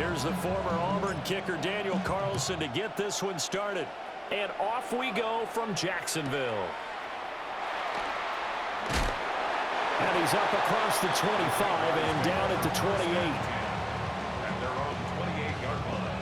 Here's the former Auburn kicker Daniel Carlson to get this one started. And off we go from Jacksonville. And he's up across the 25 and down at the 28. And they're on the 28-yard line.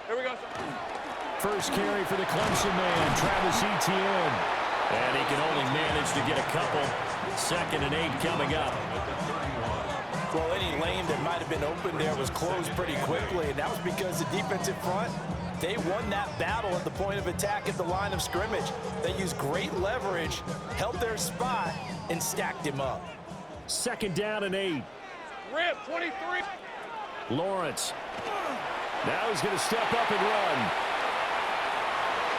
Here we go. First carry for the Clemson man, Travis Etienne. And he can only manage to get a couple. 2nd and 8 coming up. Well, any lane that might have been open there was closed pretty quickly, and that was because the defensive front, they won that battle at the point of attack at the line of scrimmage. They used great leverage, held their spot, and stacked him up. 2nd down and 8. Rip, 23. Lawrence. Now he's going to step up and run.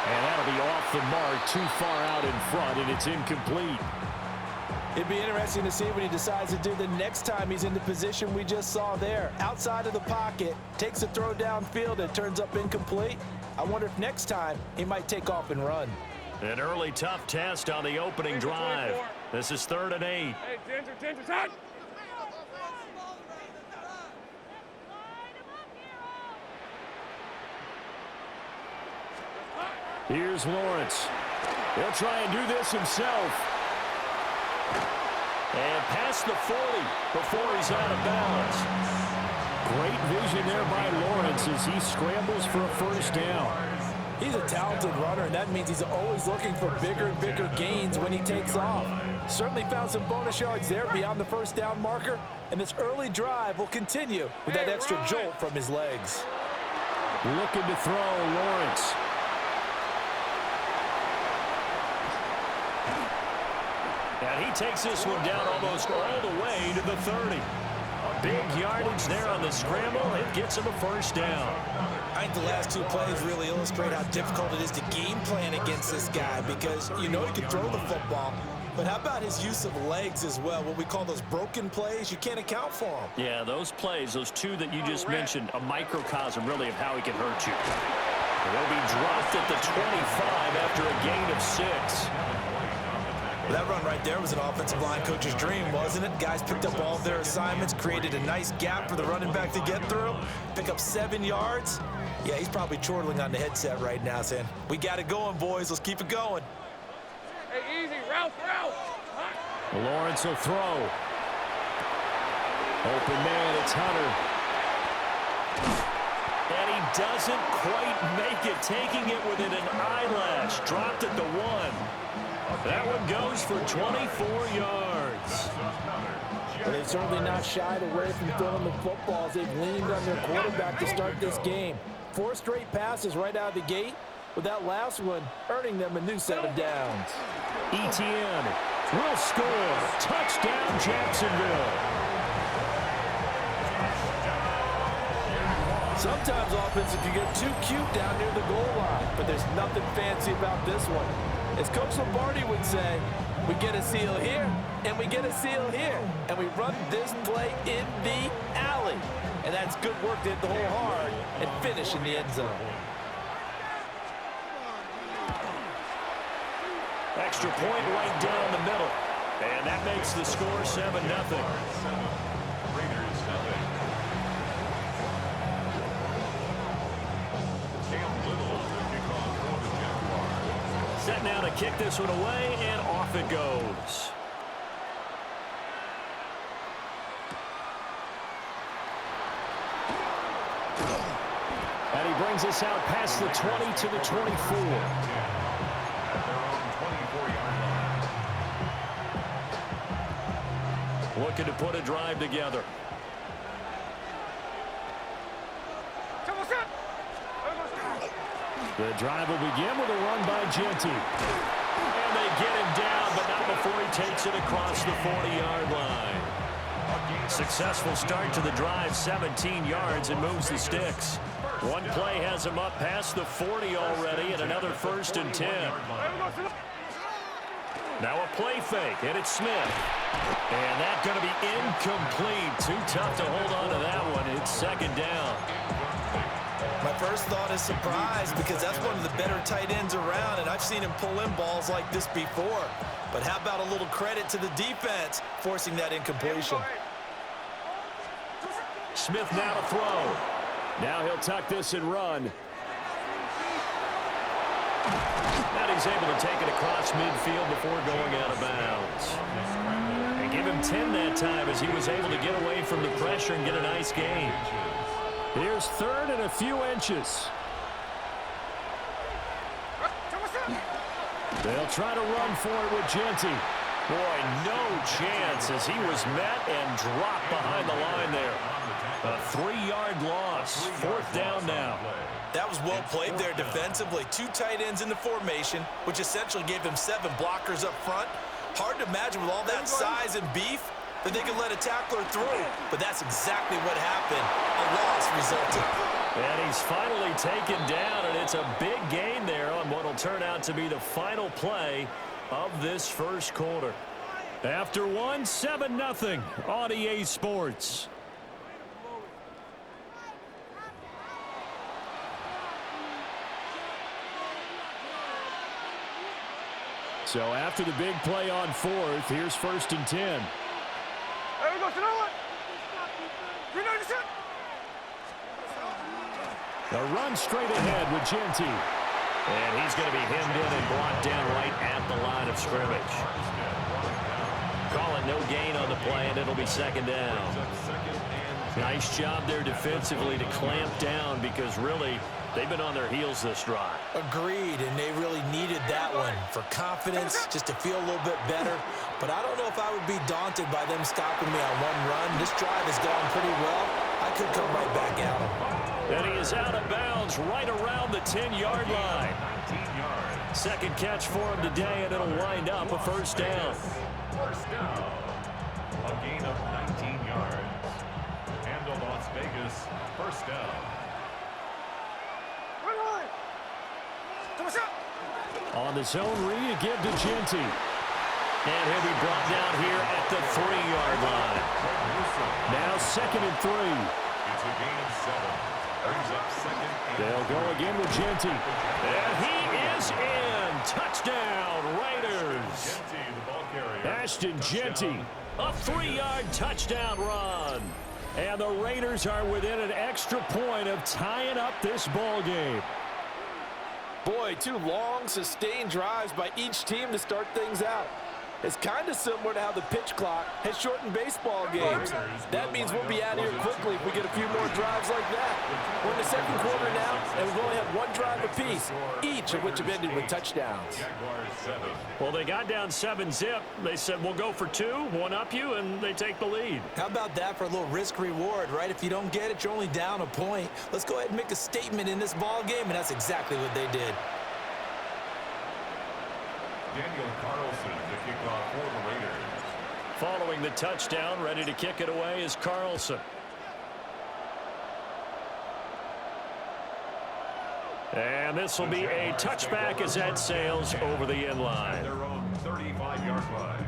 And that'll be off the mark, too far out in front, and it's incomplete. It'd be interesting to see what he decides to do the next time he's in the position we just saw there. Outside of the pocket, takes a throw downfield, and turns up incomplete. I wonder if next time he might take off and run. An early tough test on the opening drive. This is 3rd and 8. Hey, Ginger, touch! Here's Lawrence. He'll try and do this himself. And past the 40 before he's out of bounds. Great vision there by Lawrence as he scrambles for a first down. He's a talented runner, and that means he's always looking for bigger and bigger gains when he takes off. Certainly found some bonus yards there beyond the first down marker, and this early drive will continue with that extra jolt from his legs. Looking to throw, Lawrence. And he takes this one down almost all the way to the 30. A big yardage there on the scramble. It gets him a first down. I think the last two plays really illustrate how difficult it is to game plan against this guy because you know he can throw the football, but how about his use of legs as well? What we call those broken plays, you can't account for them. Yeah, those plays, those two that you just mentioned, a microcosm really of how he can hurt you. They'll be dropped at the 25 after a gain of 6. That run right there was an offensive line coach's dream, wasn't it? Guys picked up all of their assignments, created a nice gap for the running back to get through, pick up 7 yards. Yeah, he's probably chortling on the headset right now saying, we got it going, boys. Let's keep it going. Hey, easy. Route. Lawrence will throw. Open man, it's Hunter. And he doesn't quite make it, taking it within an eyelash. Dropped at the 1. That one goes for 24 yards. But they've certainly not shied away from throwing the footballs. They've leaned on their quarterback to start this game. 4 straight passes right out of the gate, with that last one earning them a new set of downs. Etienne will score. Touchdown, Jacksonville. Sometimes offenses can get too cute down near the goal line, but there's nothing fancy about this one. As Coach Lombardi would say, we get a seal here, and we get a seal here, and we run this play in the alley. And that's good work to hit the hole hard and finish in the end zone. Extra point right down the middle. And that makes the score 7-0. Set now to kick this one away, and off it goes. And he brings us out past the 20 to the 24. Looking to put a drive together. The drive will begin with a run by Genty. And they get him down, but not before he takes it across the 40-yard line. Successful start to the drive, 17 yards, and moves the sticks. One play has him up past the 40 already, and another 1st and 10. Now a play fake, and it's Smith. And that's going to be incomplete. Too tough to hold on to that one. It's second down. My first thought is surprise because that's one of the better tight ends around, and I've seen him pull in balls like this before. But how about a little credit to the defense forcing that incompletion? Smith now to throw. Now he'll tuck this and run. And he's able to take it across midfield before going out of bounds. And give him 10 that time as he was able to get away from the pressure and get a nice gain. Here's third and a few inches. They'll try to run for it with Genty. Boy, no chance as he was met and dropped behind the line there. A 3-yard loss. Fourth down now. That was well played there defensively. 2 tight ends in the formation, which essentially gave him 7 blockers up front. Hard to imagine with all that size and beef that they could let a tackler through. But that's exactly what happened. A loss resulted. And he's finally taken down, and it's a big gain there on what will turn out to be the final play of this first quarter. After one, 7-0 on EA Sports. So after the big play on fourth, here's 1st and 10. There we go, Sonoma. A run straight ahead with Genty. And he's going to be hemmed in and brought down right at the line of scrimmage. Call it no gain on the play, and it'll be second down. Nice job there defensively to clamp down because really they've been on their heels this drive. Agreed, and they really needed that one for confidence, just to feel a little bit better. But I don't know if I would be daunted by them stopping me on one run. This drive has gone pretty well. I could come right back at him. And he is out of bounds right around the 10-yard line. Second catch for him today, and it'll wind up a first down. First down. A gain of 19 yards. And the Las Vegas first down. On the zone read, give to Genty. And he'll be brought down here at the 3-yard line. Now 2nd and 3. It's a gain of 7. Brings up second. They'll go again with Genty. And he is in. Touchdown, Raiders. Ashton Genty, a 3-yard touchdown run. And the Raiders are within an extra point of tying up this ball game. Boy, 2 long, sustained drives by each team to start things out. It's kind of similar to how the pitch clock has shortened baseball games. That means we'll be out of here quickly if we get a few more drives like that. We're in the second quarter now, and we've only had 1 drive apiece, each of which have ended with touchdowns. Well, they got down 7-zip. They said, we'll go for 2, one up you, and they take the lead. How about that for a little risk-reward, right? If you don't get it, you're only down a point. Let's go ahead and make a statement in this ball game, and that's exactly what they did. Daniel Carlson to kick off for the Raiders. Following the touchdown, ready to kick it away is Carlson. And this will be a touchback as that sails over the end line. Their own 35-yard line.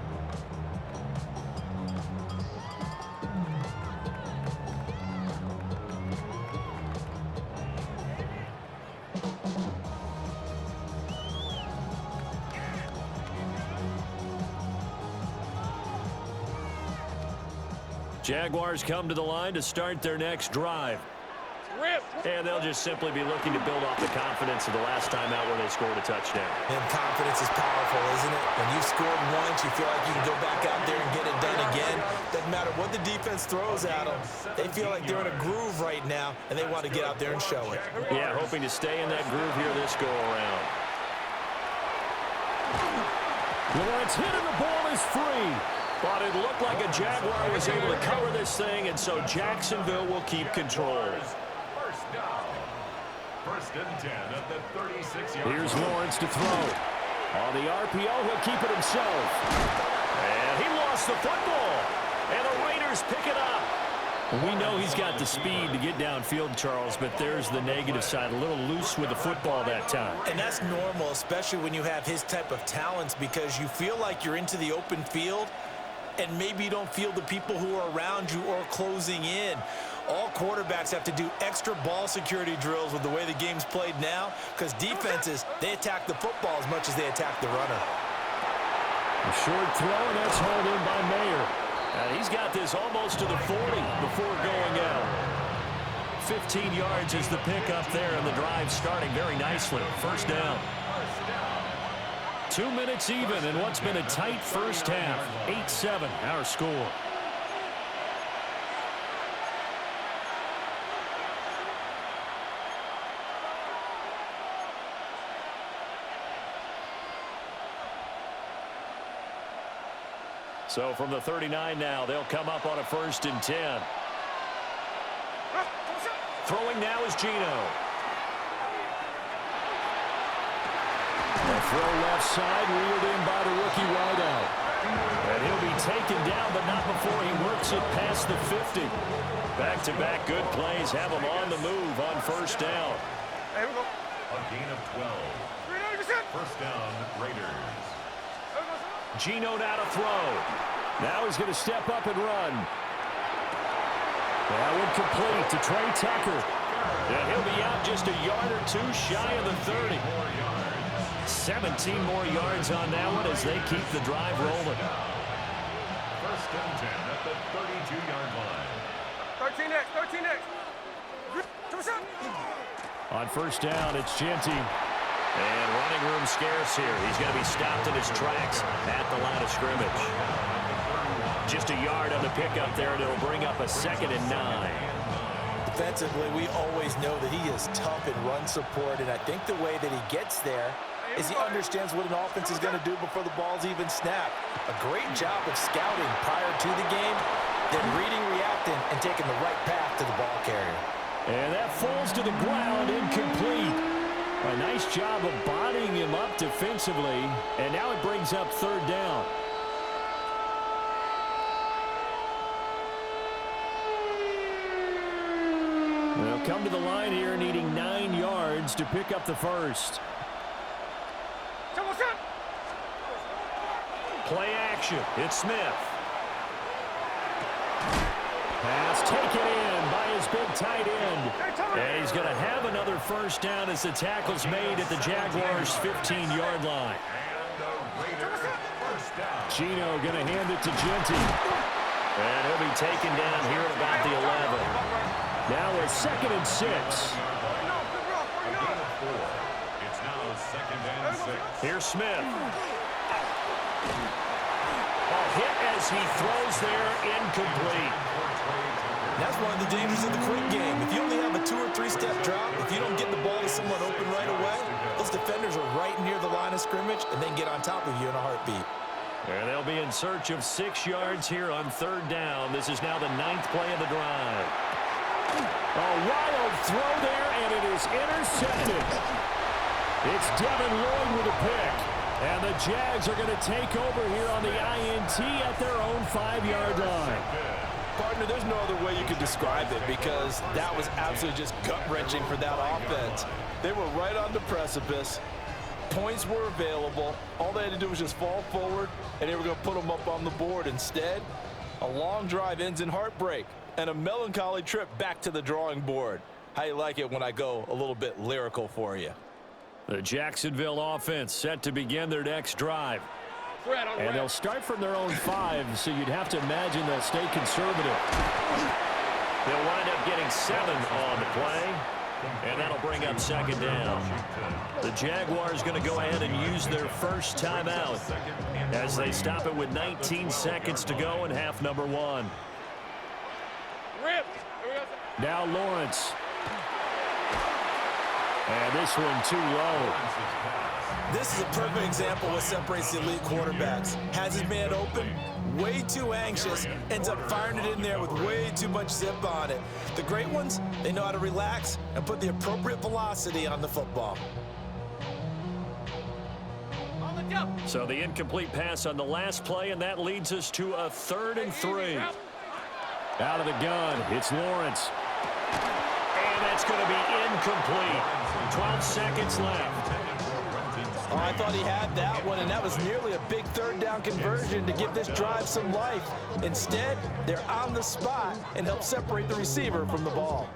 Jaguars come to the line to start their next drive. And they'll just simply be looking to build off the confidence of the last time out where they scored a touchdown. And confidence is powerful, isn't it? When you've scored once, you feel like you can go back out there and get it done again. Doesn't matter what the defense throws at them. They feel like they're in a groove right now, and they want to get out there and show it. Yeah, hoping to stay in that groove here this go-around. Lawrence hit and the ball is free. But it looked like a Jaguar was able to cover this thing, and so Jacksonville will keep control. First down. 1st and 10 at the 36-yard line. Here's Lawrence to throw. On the RPO, he'll keep it himself. And he lost the football. And the Raiders pick it up. We know he's got the speed to get downfield, Charles, but there's the negative side. A little loose with the football that time. And that's normal, especially when you have his type of talents, because you feel like you're into the open field and maybe you don't feel the people who are around you or closing in. All quarterbacks have to do extra ball security drills with the way the game's played now, because defenses, they attack the football as much as they attack the runner. A short throw, and that's hauled in by Mayer. He's got this almost to the 40 before going out. 15 yards is the pickup there, and the drive starting very nicely. First down. 2 minutes even in what's been a tight first half. 8-7, our score. So from the 39 now, they'll come up on a 1st and 10. Throwing now is Gino. A throw left side, reeled in by the rookie wideout. And he'll be taken down, but not before he works it past the 50. Back-to-back good plays have him on the move on first down. Here we go. A gain of 12. First down, Raiders. Gino now to throw. Now he's going to step up and run. That one complete to Trey Tucker. And he'll be out just a yard or two shy of the 30. 17 more yards on that one as they keep the drive rolling. First and 10 at the 32-yard line. 13X. On first down, it's Genty. And running room scarce here. He's going to be stopped in his tracks at the line of scrimmage. Just a yard on the pickup there, and it'll bring up a 2nd and 9. Defensively, we always know that he is tough in run support, and I think the way that he gets there is he understands what an offense is going to do before the ball's even snapped. A great job of scouting prior to the game, then reading, reacting, and taking the right path to the ball carrier. And that falls to the ground, incomplete. A nice job of bodying him up defensively, and now it brings up 3rd down. They'll come to the line here, needing 9 yards to pick up the first. Play action. It's Smith. Pass taken in by his big tight end. And he's going to have another first down as the tackle's made at the Jaguars' 15-yard line. Gino going to hand it to Genty. And he'll be taken down here at about the 11. Now a 2nd and 6. It's now 2nd and 6. Here's Smith. A hit as he throws there, incomplete. That's one of the dangers of the quick game. If you only have a 2- or 3-step drop, if you don't get the ball to someone open right away, those defenders are right near the line of scrimmage and then get on top of you in a heartbeat. And they'll be in search of 6 yards here on 3rd down. This is now the 9th play of the drive. A wild throw there, and it is intercepted. It's Devin Lloyd with a pick. And the Jags are going to take over here on the INT at their own 5-yard line. Partner, there's no other way you could describe it, because that was absolutely just gut-wrenching for that offense. They were right on the precipice. Points were available. All they had to do was just fall forward, and they were going to put them up on the board. Instead, a long drive ends in heartbreak and a melancholy trip back to the drawing board. How you like it when I go a little bit lyrical for you? The Jacksonville offense set to begin their next drive. And they'll start from their own 5, so you'd have to imagine they'll stay conservative. They'll wind up getting 7 on the play, and that'll bring up 2nd down. The Jaguars going to go ahead and use their first timeout as they stop it with 19 seconds to go in half number 1. Now Lawrence. And this one too low. This is a perfect example of what separates the elite quarterbacks. Has his man open, way too anxious, ends up firing it in there with way too much zip on it. The great ones, they know how to relax and put the appropriate velocity on the football. So the incomplete pass on the last play, and that leads us to a 3rd and 3. Out of the gun, it's Lawrence. And that's going to be incomplete. 12 seconds left. Oh, I thought he had that one, and that was nearly a big third down conversion to give this drive some life. Instead, they're on the spot and help separate the receiver from the ball.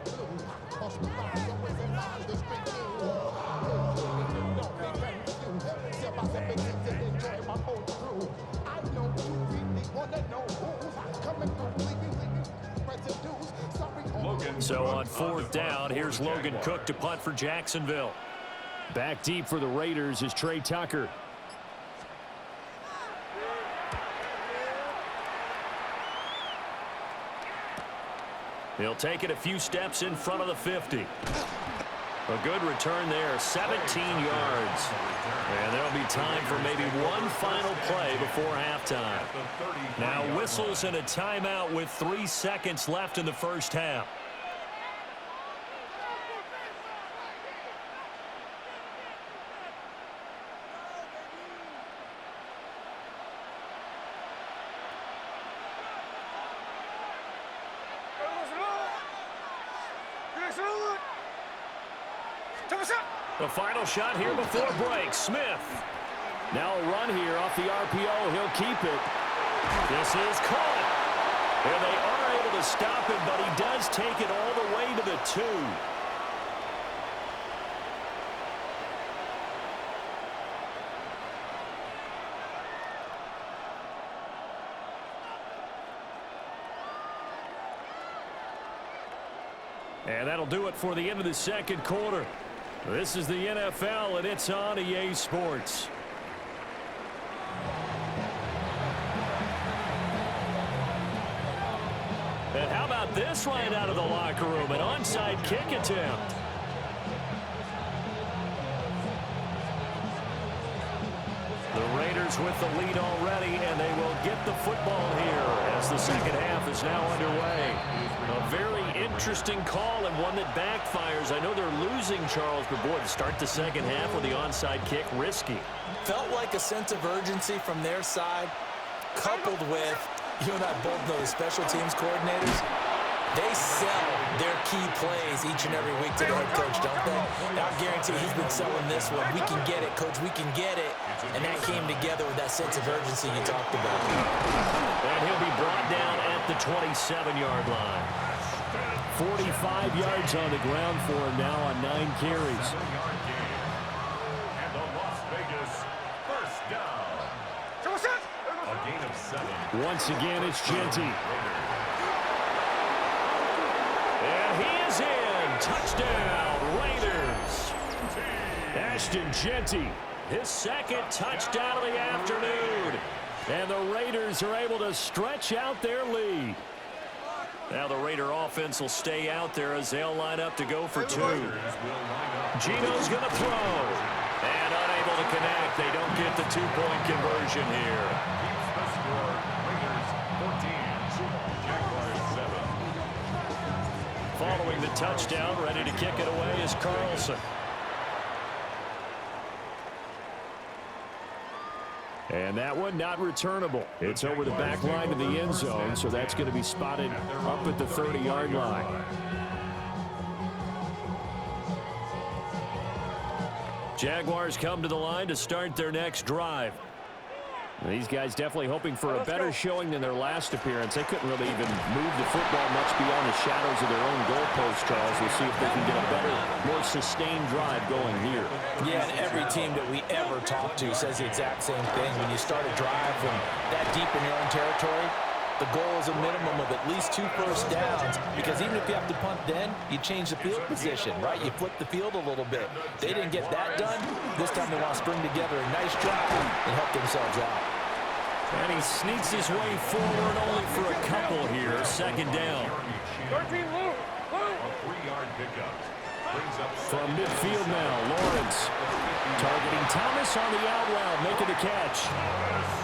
So on fourth down, here's Logan Cook to punt for Jacksonville. Back deep for the Raiders is Trey Tucker. He'll take it a few steps in front of the 50. A good return there, 17 yards. And there'll be time for maybe one final play before halftime. Now whistles and a timeout with 3 seconds left in the first half. The final shot here before break. Smith. Now a run here off the RPO. He'll keep it. This is caught. And they are able to stop him, but he does take it all the way to the 2. And that'll do it for the end of the second quarter. This is the NFL, and it's on EA Sports. And how about this right out of the locker room? An onside kick attempt. The Raiders with the lead already, and they will get the football here as the second half is now underway. A very interesting call and one that backfires. I know they're losing, Charles, but boy, to start the second half with the onside kick, risky. Felt like a sense of urgency from their side, coupled with, you and I both know the special teams coordinators, they sell their key plays each and every week to the head coach, don't they? And I guarantee he's been selling this one. We can get it, coach, we can get it. And that came together with that sense of urgency you talked about. And he'll be brought down at the 27-yard line. 45 yards on the ground for him now on 9 carries. And the Las Vegas first down. A gain of 7. Once again, it's Genty. And he is in. Touchdown, Raiders. Ashton Genty, his second touchdown of the afternoon. And the Raiders are able to stretch out their lead. Now the Raider offense will stay out there as they'll line up to go for 2. Gino's going to throw. And unable to connect. They don't get the 2-point conversion here. Keeps the score. Raiders 14. Jaguars 7. Following the touchdown, ready to kick it away is Carlson. And that one not returnable. It's over the back line to the end zone, so that's going to be spotted up at the 30-yard line. Jaguars come to the line to start their next drive. These guys definitely hoping for a better showing than their last appearance. They couldn't really even move the football much beyond the shadows of their own goalpost, Charles. We'll see if they can get a better, more sustained drive going here. Yeah, and every team that we ever talk to says the exact same thing. When you start a drive from that deep in your own territory, the goal is a minimum of at least 2 first downs, because even if you have to punt then, you change the field position, right? You flip the field a little bit. They didn't get that done. This time they want to string together a nice drive and help themselves out. And he sneaks his way forward only for a couple here. Second down. 13, move. A 3-yard pickup. Brings up From midfield now, Lawrence. Targeting Thomas on the out route, making the catch.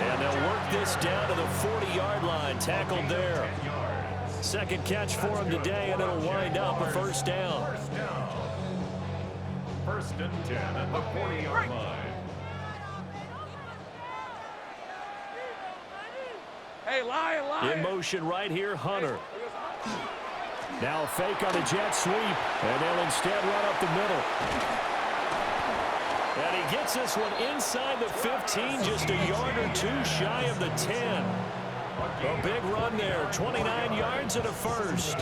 And they'll work this down to the 40-yard line. Tackled there. Second catch for him today, and it'll wind up a first down. First and 10 at the 40-yard line. Hey, lion. In motion right here, Hunter. Now a fake on the jet sweep, and they'll instead run up the middle. And he gets this one inside the 15, just a yard or two shy of the 10. A big run there, 29 yards and a first.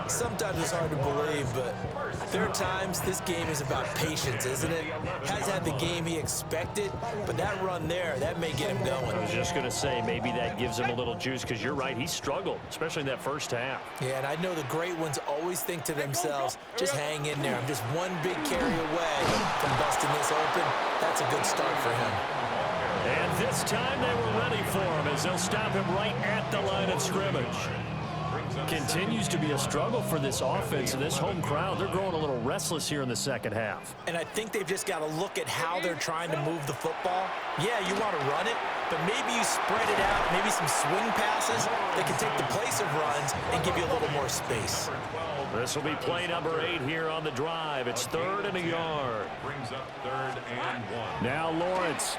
Sometimes it's hard to believe, but there are times this game is about patience, isn't it? Has had the game he expected, but that run there, that may get him going. I was just going to say, maybe that gives him a little juice, because you're right, he struggled, especially in that first half. Yeah, and I know the great ones always think to themselves, just hang in there. I'm just one big carry away from busting this open. That's a good start for him. And this time they were ready for him, as they'll stop him right at the line of scrimmage. Continues to be a struggle for this offense and this home crowd. They're growing a little restless here in the second half. And I think they've just got to look at how they're trying to move the football. Yeah, you want to run it, but maybe you spread it out, maybe some swing passes that can take the place of runs and give you a little more space. This will be play number 8 here on the drive. It's 3rd and a yard. Brings up 3rd and 1. Now Lawrence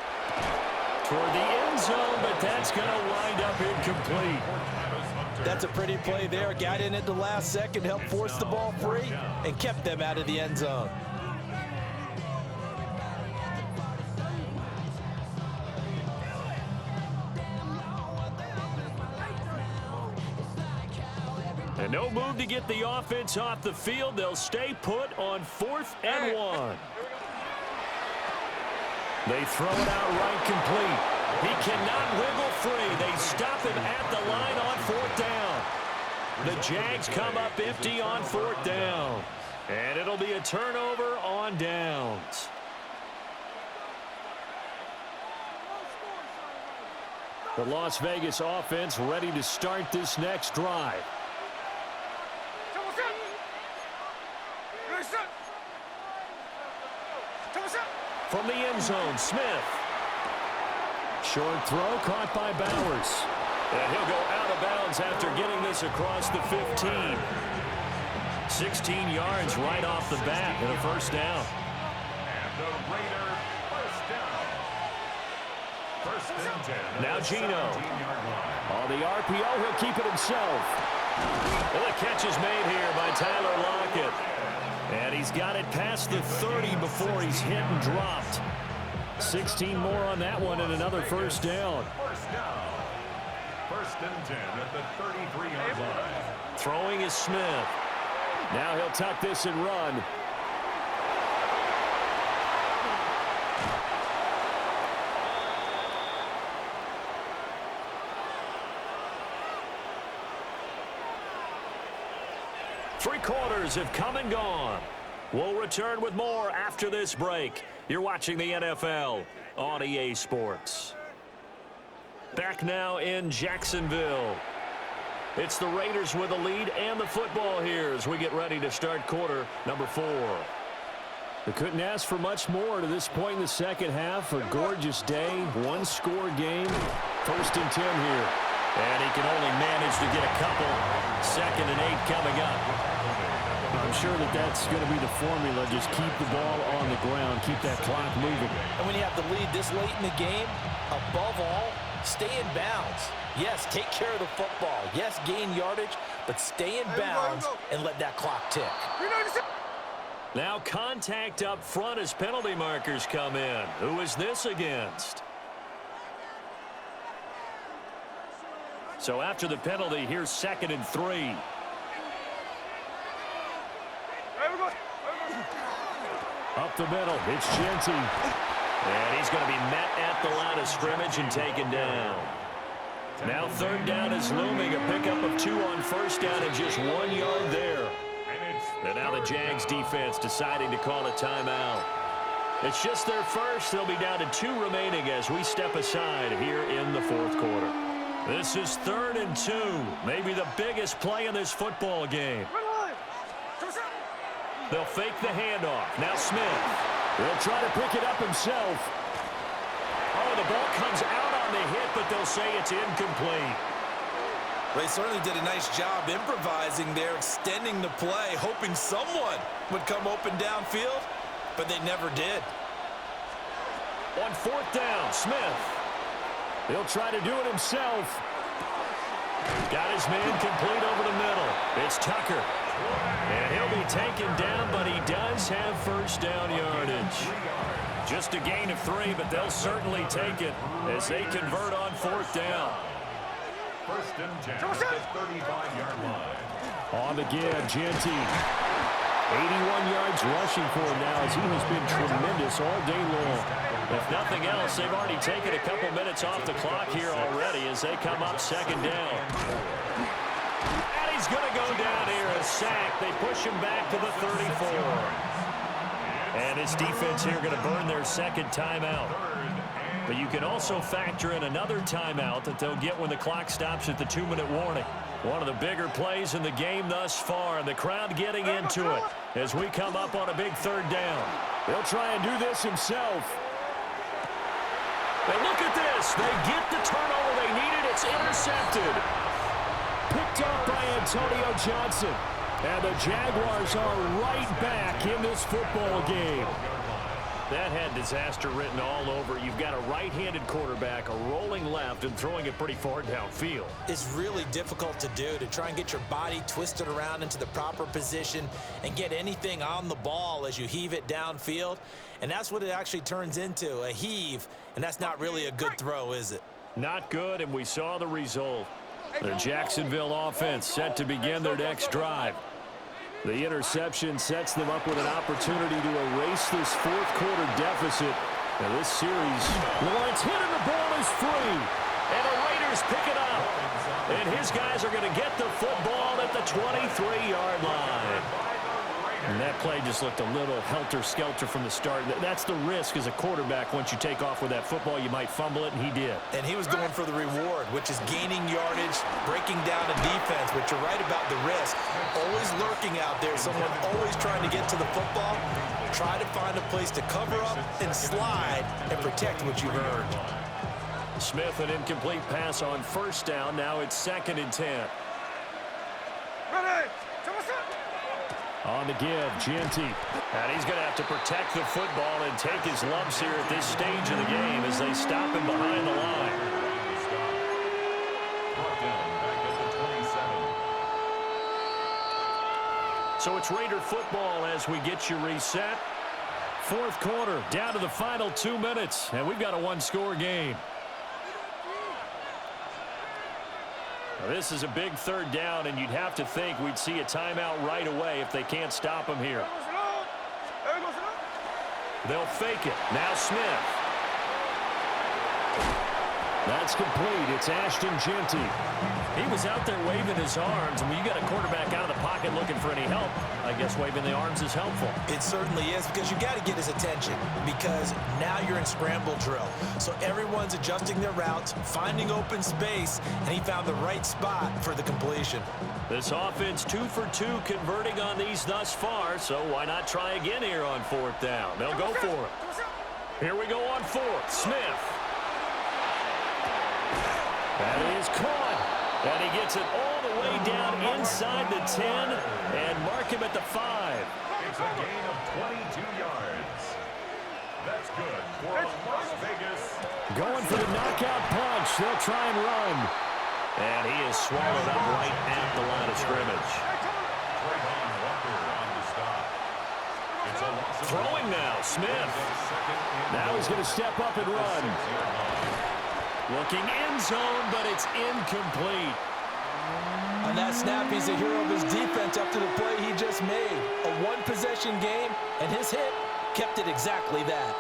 toward the end zone, but that's going to wind up incomplete. That's a pretty play there. Got in at the last second, helped force the ball free, and kept them out of the end zone. And no move to get the offense off the field. They'll stay put on 4th and 1. They throw it out right complete. He cannot wiggle free. They stop him at the line on 4th down. The Jags come up empty on 4th down. And it'll be a turnover on downs. The Las Vegas offense ready to start this next drive. From the end zone, Smith. Short throw caught by Bowers. And he'll go out of bounds after getting this across the 15. 16 yards right off the bat and a first down. And the Raider first down. 1st and 10. Now Gino. 17-yard line. On the RPO, he'll keep it himself. Well, the catch is made here by Tyler Lockett. And he's got it past the 30 before he's hit and dropped. 16 more on that one and another first down. First down. 1st and 10 at the 33-yard line. Throwing is Smith. Now he'll tuck this and run. Three quarters have come and gone. We'll return with more after this break. You're watching the NFL on EA Sports. Back now in Jacksonville. It's the Raiders with a lead and the football here as we get ready to start quarter number 4. They couldn't ask for much more to this point in the second half. A gorgeous day, one-score game. 1st and 10 here. And he can only manage to get a couple. 2nd and 8 coming up. I'm sure that that's going to be the formula. Just keep the ball on the ground. Keep that clock moving. And when you have the lead this late in the game, above all, stay in bounds. Yes, take care of the football. Yes, gain yardage, but stay in bounds and let that clock tick. Now contact up front as penalty markers come in. Who is this against? So after the penalty, here's 2nd and 3. Up the middle, it's Genty. And he's going to be met at the line of scrimmage and taken down. Now 3rd down is looming. A pickup of 2 on 1st down and just 1 yard there. And now the Jags defense deciding to call a timeout. It's just their first. They'll be down to 2 remaining as we step aside here in the 4th quarter. This is 3rd and 2. Maybe the biggest play in this football game. They'll fake the handoff. Now Smith. He'll try to pick it up himself. Oh, the ball comes out on the hit, but they'll say it's incomplete. They certainly did a nice job improvising there, extending the play, hoping someone would come open downfield, but they never did. On 4th down, Smith. He'll try to do it himself. Got his man complete over the middle. It's Tucker. And he'll be taken down, but he does have first down yardage. Just a gain of 3, but they'll certainly take it as they convert on 4th down. First and 10 at the 35-yard line. On the give, Genty. 81 yards rushing for him now as he has been tremendous all day long. If nothing else, they've already taken a couple minutes off the clock here already as they come up 2nd down. And he's going to go down here, a sack. They push him back to the 34. And his defense here going to burn their 2nd timeout. But you can also factor in another timeout that they'll get when the clock stops at the 2-minute warning. One of the bigger plays in the game thus far, and the crowd getting into it as we come up on a big 3rd down. They'll try and do this himself. And look at this. They get the turnover they needed. It's intercepted. Picked up by Antonio Johnson. And the Jaguars are right back in this football game. That had disaster written all over. You've got a right-handed quarterback, a rolling left, and throwing it pretty far downfield. It's really difficult to do, to try and get your body twisted around into the proper position and get anything on the ball as you heave it downfield. And that's what it actually turns into, a heave. And that's not really a good throw, is it? Not good, and we saw the result. The Jacksonville offense set to begin their next drive. The interception sets them up with an opportunity to erase this 4th quarter deficit. Now this series, Lawrence hit and the ball is free. And the Raiders pick it up. And his guys are going to get the football at the 23-yard line. And that play just looked a little helter-skelter from the start. That's the risk as a quarterback. Once you take off with that football, you might fumble it, and he did. And he was going for the reward, which is gaining yardage, breaking down a defense. But you're right about the risk. Always lurking out there, someone always trying to get to the football. Try to find a place to cover up and slide and protect what you've earned. Smith, an incomplete pass on 1st down. Now it's 2nd and 10. Ready. On the give, Genty. And he's going to have to protect the football and take his lumps here at this stage of the game as they stop him behind the line. So it's Raider football as we get you reset. 4th quarter, down to the final 2 minutes, and we've got a 1-score game. Now, this is a big 3rd down, and you'd have to think we'd see a timeout right away if they can't stop him here. They'll fake it. Now Smith. That's complete. It's Ashton Genty. He was out there waving his arms, and when you got a quarterback out of the pocket looking for any help, I guess waving the arms is helpful. It certainly is, because you got to get his attention, because now you're in scramble drill. So everyone's adjusting their routes, finding open space, and he found the right spot for the completion. This offense 2 for 2 converting on these thus far, so why not try again here on 4th down? They'll go for it. Here we go on 4th. Smith. That is caught. And he gets it all the way down inside the 10 and mark him at the 5. It's a gain of 22 yards. That's good for Las Vegas. Going for the knockout punch. They'll try and run. And he is swallowed up right at the line of scrimmage. Throwing now, Smith. Now he's going to step up and run. Looking end zone, but it's incomplete. On that snap, he's a hero of his defense up to the play he just made. A one-possession game, and his hit kept it exactly that.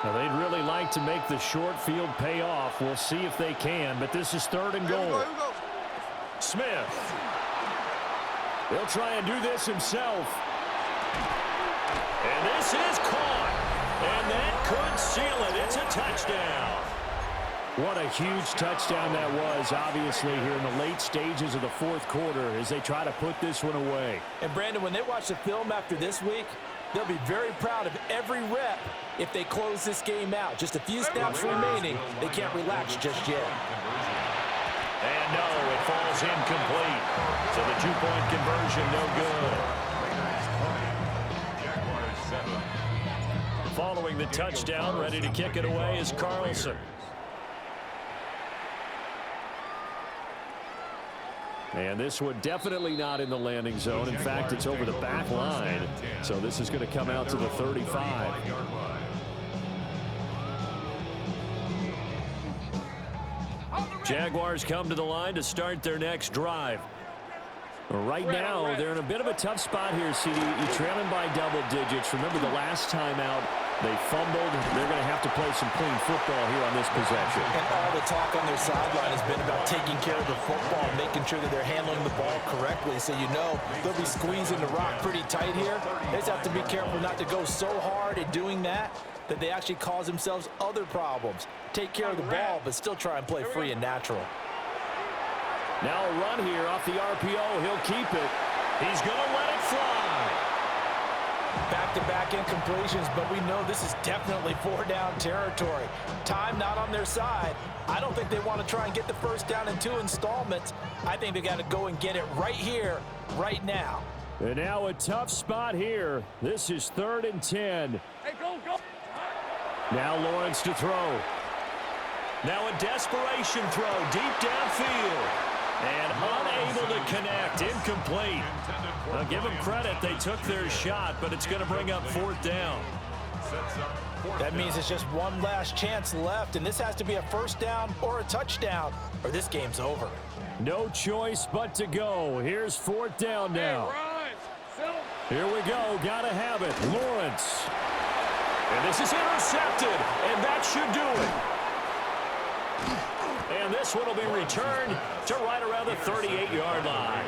Now, they'd really like to make the short field pay off. We'll see if they can, but this is 3rd and goal. Smith. He'll try and do this himself. And this is caught. And that could seal it. It's a touchdown. What a huge touchdown that was, obviously, here in the late stages of the 4th quarter as they try to put this one away. And, Brandon, when they watch the film after this week, they'll be very proud of every rep if they close this game out. Just a few snaps remaining. They can't relax just yet. And no, it falls incomplete. So the 2-point conversion, no good. Following the touchdown, ready to kick it away is Carlson. And this one definitely not in the landing zone. In fact, it's over the back line. So this is going to come out to the 35. Jaguars come to the line to start their next drive. Right now, they're in a bit of a tough spot here, CD. You're trailing by double digits. Remember the last time out, they fumbled. They're going to have to play some clean football here on this possession. And all the talk on their sideline has been about taking care of the football and making sure that they're handling the ball correctly. So you know they'll be squeezing the rock pretty tight here. They just have to be careful not to go so hard at doing that they actually cause themselves other problems. Take care of the ball, but still try and play free and natural. Now a run here off the RPO. He'll keep it. He's going to let it fly. Back-to-back incompletions, but we know this is definitely 4-down territory. Time not on their side. I don't think they want to try and get the first down in 2 installments. I think they got to go and get it right here, right now. And now a tough spot here. This is 3rd and 10. Hey, go, go. Now Lawrence to throw. Now a desperation throw deep downfield. And unable to connect. Incomplete. Now give them credit. They took their shot, but it's going to bring up 4th down. That means it's just one last chance left, and this has to be a first down or a touchdown, or this game's over. No choice but to go. Here's 4th down now. Here we go. Got to have it. Lawrence. And this is intercepted, and that should do it. And this one will be returned to right around the 38-yard line.